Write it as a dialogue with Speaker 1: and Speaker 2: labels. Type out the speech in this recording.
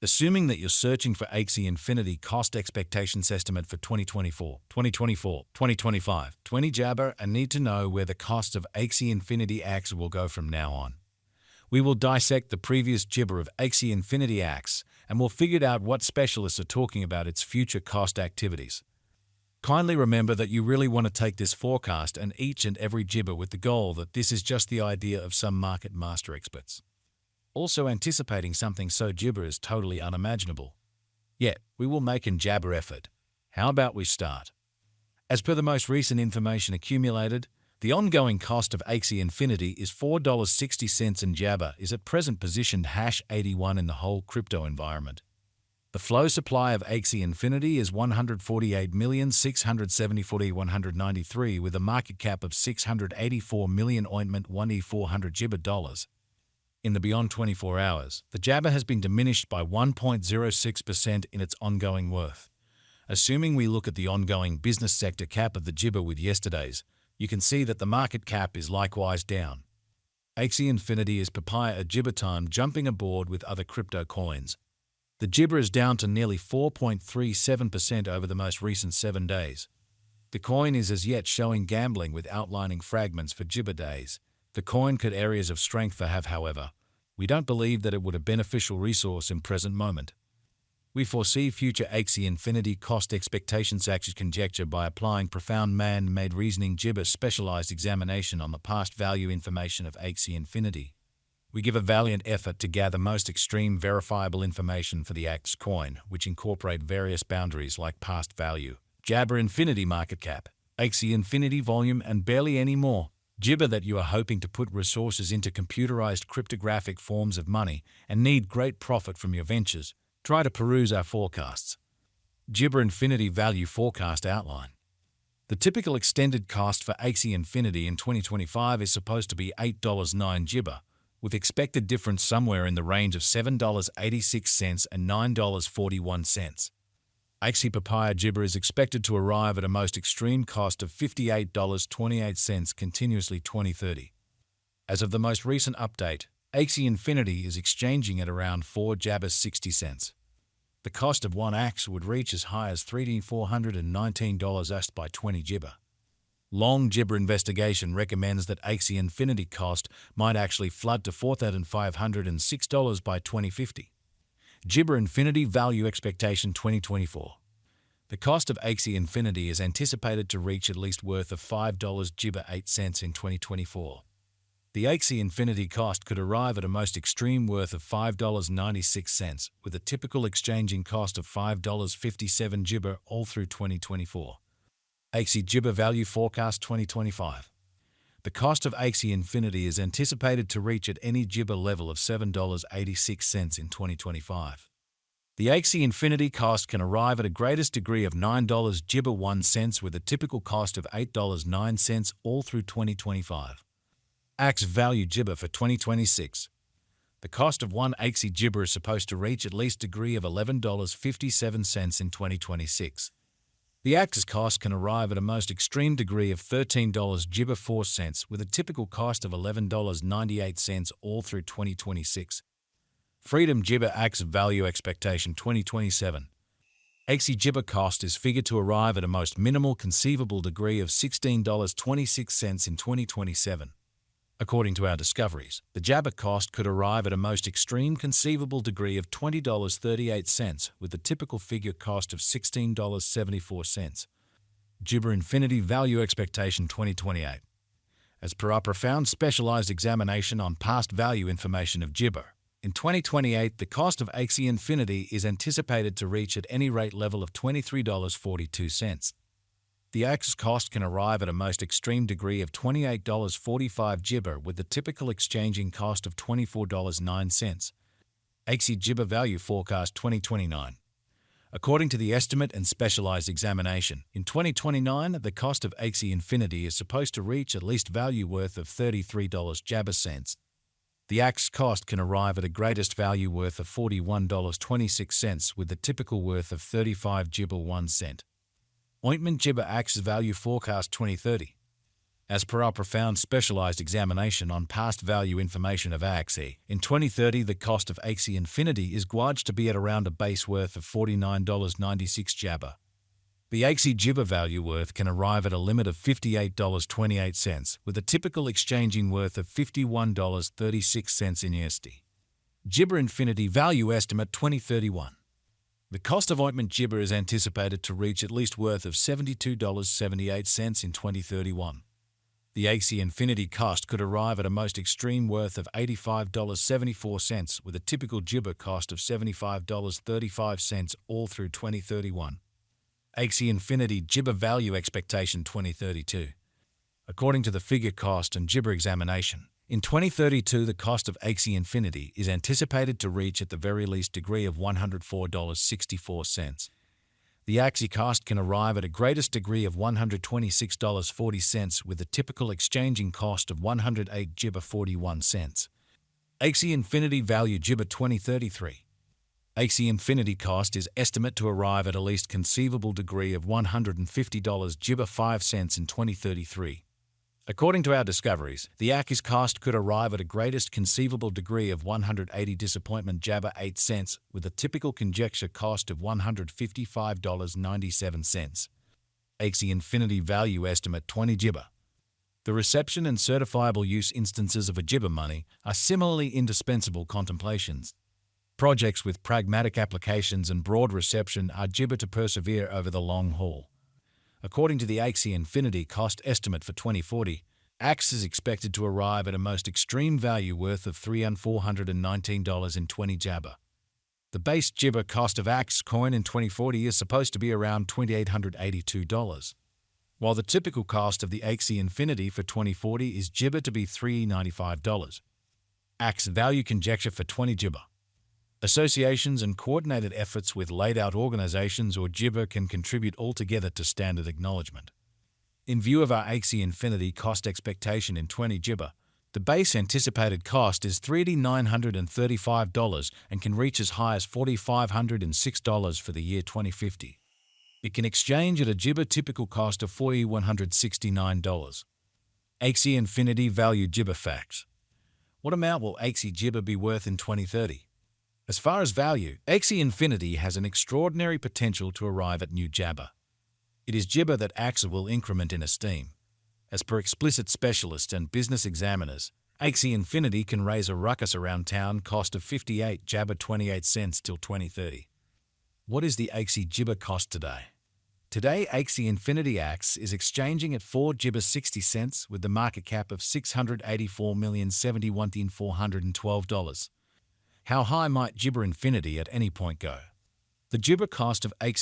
Speaker 1: Assuming that you're searching for Axie Infinity cost expectations estimate for 2024, 2024, 2025, 20 Jabber and need to know where the cost of Axie Infinity Axie will go from now on. We will dissect the previous gibber of Axie Infinity Axie and we'll figure out what specialists are talking about its future cost activities. Kindly remember that you really want to take this forecast and each and every gibber with the goal that this is just the idea of some market master experts. Also anticipating something so gibber is totally unimaginable. Yet, we will make an jabber effort. How about we start? As per the most recent information accumulated, the ongoing cost of Axie Infinity is $4.60 and Jabber is at present positioned #81 in the whole crypto environment. The flow supply of Axie Infinity is 148,674,193 with a market cap of 684 million ointment 1E400 Jibber dollars. In the beyond 24 hours, the Jabber has been diminished by 1.06% in its ongoing worth. Assuming we look at the ongoing business sector cap of the Jibber with yesterday's, you can see that the market cap is likewise down. Axie Infinity is papaya at Jibber time jumping aboard with other crypto coins. The Jibber is down to nearly 4.37% over the most recent 7 days. The coin is as yet showing gambling with outlining fragments for Jibber days. The coin could areas of strength for have, however. We don't believe that it would a beneficial resource in present moment. We foresee future Axie Infinity cost expectations Axie conjecture by applying profound man-made reasoning Jibber specialized examination on the past value information of Axie Infinity. We give a valiant effort to gather most extreme verifiable information for the Axie coin, which incorporate various boundaries like past value, Jabber Infinity market cap, Axie Infinity volume and barely any more. Jibber that you are hoping to put resources into computerized cryptographic forms of money and need great profit from your ventures, try to peruse our forecasts. Jibber Infinity Value Forecast Outline. The typical extended cost for Axie Infinity in 2025 is supposed to be $8.09 Jibber, with expected difference somewhere in the range of $7.86 and $9.41. Axie Papaya Jibber is expected to arrive at a most extreme cost of $58.28 continuously 2030. As of the most recent update, Axie Infinity is exchanging at around 4 Jabber 60 cents. The cost of one Axie would reach as high as $3,419 by 20 Jibber. Long Jibber investigation recommends that Axie Infinity cost might actually flood to $4,506 by 2050. Jibber Infinity Value Expectation 2024. The cost of Axie Infinity is anticipated to reach at least worth of $5 Jibber 8 cents in 2024. The Axie Infinity cost could arrive at a most extreme worth of $5.96 with a typical exchanging cost of $5.57 Jibber all through 2024. Axie Jibber Value Forecast 2025. The cost of Axie Infinity is anticipated to reach at any Jibber level of $7.86 in 2025. The Axie Infinity cost can arrive at a greatest degree of $9 Jibber 1 cents with a typical cost of $8.09 all through 2025. Axie Value Jibber for 2026. The cost of one Axie Jibber is supposed to reach at least degree of $11.57 in 2026. The Axie cost can arrive at a most extreme degree of $13 Jibber 4 cents with a typical cost of $11.98 all through 2026. Freedom Jibber Axie Value Expectation 2027. Axie Jibber cost is figured to arrive at a most minimal conceivable degree of $16.26 in 2027. According to our discoveries, the Jabber cost could arrive at a most extreme conceivable degree of $20.38 with the typical figure cost of $16.74. Jibber Infinity Value Expectation 2028. As per our profound specialized examination on past value information of Jibber, in 2028 the cost of Axie Infinity is anticipated to reach at any rate level of $23.42. The Axie cost can arrive at a most extreme degree of $28.45 Jibber with the typical exchanging cost of $24.09. Axie Jibber Value Forecast 2029. According to the estimate and specialized examination, in 2029 the cost of Axie Infinity is supposed to reach at least value worth of $33 Jabber cents. The Axie cost can arrive at a greatest value worth of $41.26 with the typical worth of 35 Jibber 1 cent. Ointment Jibber Axie Value Forecast 2030. As per our profound specialized examination on past value information of Axie, in 2030 the cost of Axie Infinity is gauged to be at around a base worth of $49.96 Jabber. The Axie Jibber value worth can arrive at a limit of $58.28, with a typical exchanging worth of $51.36 in USD. Jibber Infinity value estimate 2031. The cost of ointment Jibber is anticipated to reach at least worth of $72.78 in 2031. The Axie Infinity cost could arrive at a most extreme worth of $85.74, with a typical Jibber cost of $75.35 all through 2031. Axie Infinity Jibber value expectation 2032. According to the figure cost and Jibber examination, in 2032 the cost of Axie Infinity is anticipated to reach at the very least degree of $104.64. The Axie cost can arrive at a greatest degree of $126.40, with a typical exchanging cost of 108 Jibber 41 cents. Axie Infinity value Jibber 2033. Axie Infinity cost is estimate to arrive at a least conceivable degree of $150 Jibber 5 cents in 2033. According to our discoveries, the Axie cost could arrive at a greatest conceivable degree of 180 disappointment Jabber 8 cents, with a typical conjecture cost of $155.97. Axie Infinity value estimate 20 Jibber. The reception and certifiable use instances of a Jibber money are similarly indispensable contemplations. Projects with pragmatic applications and broad reception are Jibber to persevere over the long haul. According to the Axie Infinity cost estimate for 2040, Axie is expected to arrive at a most extreme value worth of $3,419.20 Jabber. The base Jibber cost of Axie coin in 2040 is supposed to be around $2,882, while the typical cost of the Axie Infinity for 2040 is Jibber to be $395. Axie value conjecture for 20 Jibber. Associations and coordinated efforts with laid-out organizations or Jibber can contribute altogether to standard acknowledgement. In view of our Axie Infinity cost expectation in 20 Jibber, the base anticipated cost is $3,935 and can reach as high as $4,506 for the year 2050. It can exchange at a Jibber typical cost of $4,169. Axie Infinity value Jibber facts. What amount will Axie Jibber be worth in 2030? As far as value, Axie Infinity has an extraordinary potential to arrive at new Jabber. It is Jibber that Axie will increment in esteem. As per explicit specialists and business examiners, Axie Infinity can raise a ruckus around town cost of 58 Jabber 28 cents till 2030. What is the Axie Jibber cost today? Today, Axie Infinity Axie is exchanging at 4 Jibber 60 cents with the market cap of $684,071,412. How high might Jibber Infinity at any point go? The Jibber cost of Axie